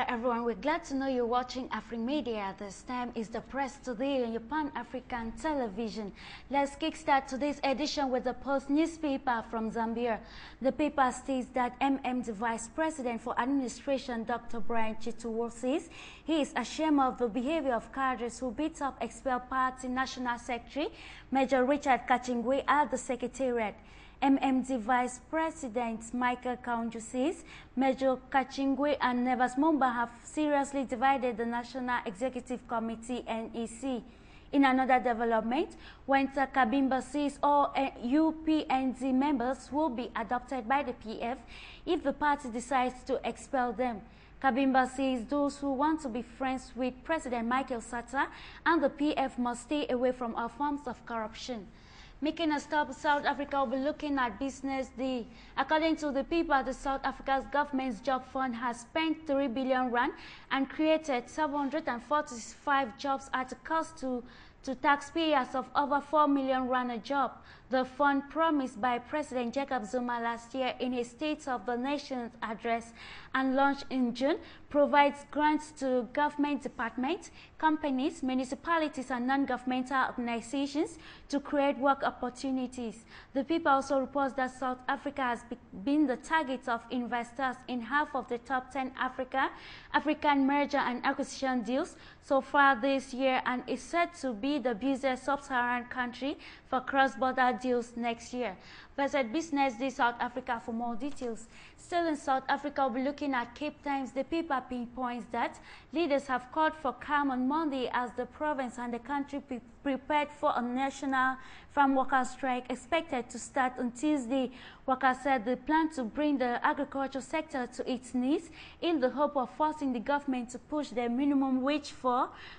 Hello everyone, we're glad to know you're watching AFRIQUE Media. This time is the press today on your Pan-African television. Let's kickstart today's edition with the Post newspaper from Zambia. The paper states that MM's Vice President for Administration, Dr. Brian Chituwo, says he is ashamed of the behavior of cadres who beat up expelled party National Secretary, Major Richard Kachingwe, at the Secretariat. MMD Vice President Michael Kaunju says Major Kachingwe and Nevers Mumba have seriously divided the National Executive Committee NEC. In another development, Wenta Kabimba says all UPND members will be adopted by the PF if the party decides to expel them. Kabimba says those who want to be friends with President Michael Sata and the PF must stay away from all forms of corruption. Making a stop, South Africa will be looking at business day. According to the paper, the South Africa's government's job fund has spent 3 billion rand and created 745 jobs at a cost to taxpayers of over 4 million rand a job. The fund, promised by President Jacob Zuma last year in his State of the Nation's address and launched in June, provides grants to government departments, companies, municipalities, and non-governmental organizations to create work opportunities. The paper also reports that South Africa has been the target of investors in half of the top 10 African merger and acquisition deals so far this year, and is said to be the busiest sub-Saharan country for cross-border deals next year. Visit Business Day South Africa for more details. Still in South Africa, we'll be looking at Cape Times. The paper pinpoints that leaders have called for calm on Monday as the province and the country prepared for a national farm worker strike expected to start on Tuesday. Workers said they plan to bring the agricultural sector to its knees in the hope of forcing the government to push their minimum wage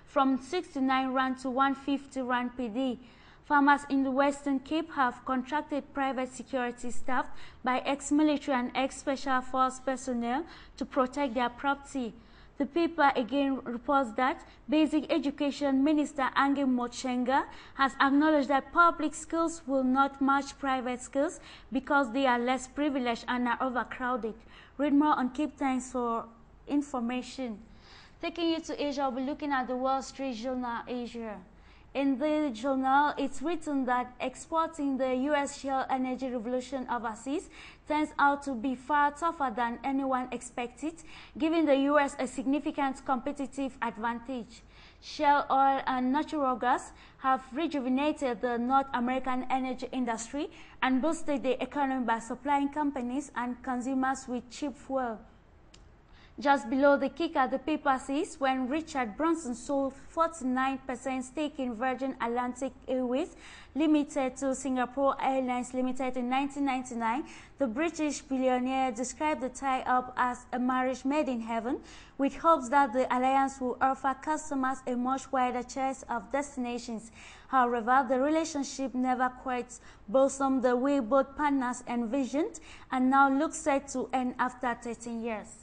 from 69 rand to 150 rand per day. Farmers in the Western Cape have contracted private security staff by ex-military and ex-special force personnel to protect their property. The paper again reports that Basic Education Minister Ange Motshega has acknowledged that public schools will not match private schools because they are less privileged and are overcrowded. Read more on Cape Times for information. Taking you to Asia, we'll be looking at the Wall Street Journal Asia. In the journal, it's written that exporting the U.S. shale energy revolution overseas turns out to be far tougher than anyone expected, giving the U.S. a significant competitive advantage. Shale oil and natural gas have rejuvenated the North American energy industry and boosted the economy by supplying companies and consumers with cheap fuel. Just below the kicker, the paper says when Richard Branson sold 49% stake in Virgin Atlantic Airways Limited to Singapore Airlines Limited in 1999, the British billionaire described the tie-up as a marriage made in heaven, with hopes that the alliance will offer customers a much wider choice of destinations. However, the relationship never quite blossomed the way both partners envisioned, and now looks set to end after 13 years.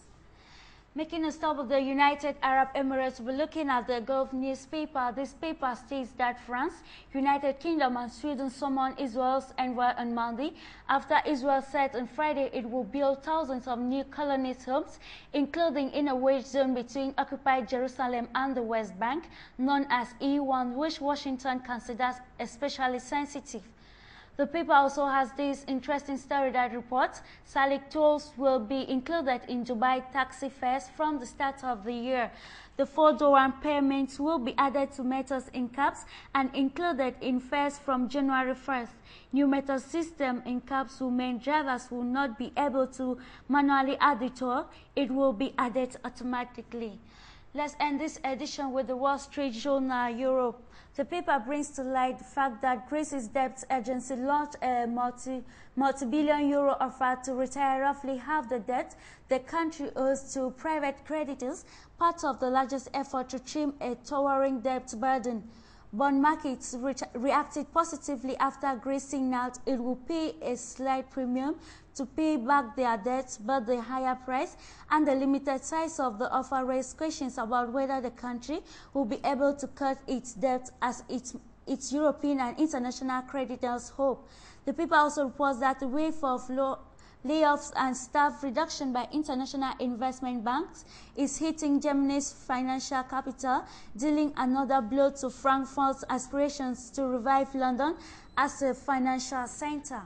Making a stop of the United Arab Emirates, we're looking at the Gulf newspaper. This paper states that France, United Kingdom, and Sweden summoned Israel's envoy on Monday after Israel said on Friday it will build thousands of new colonist homes, including in a wedge zone between occupied Jerusalem and the West Bank, known as E1, which Washington considers especially sensitive. The paper also has this interesting story that reports Salik tolls will be included in Dubai taxi fares from the start of the year. The 4 dirham payments will be added to meters in cabs and included in fares from January 1st. New meter system in cabs will mean drivers will not be able to manually add the toll. It will be added automatically. Let's end this edition with the Wall Street Journal Europe. The paper brings to light the fact that Greece's debt agency launched a multi-billion euro offer to retire roughly half the debt the country owes to private creditors, part of the largest effort to trim a towering debt burden. Bond markets reacted positively after Greece signaled it will pay a slight premium to pay back their debts, but the higher price and the limited size of the offer raised questions about whether the country will be able to cut its debt as its European and international creditors hope. The paper also reports that the wave of Layoffs and staff reduction by international investment banks is hitting Germany's financial capital, dealing another blow to Frankfurt's aspirations to revive London as a financial center.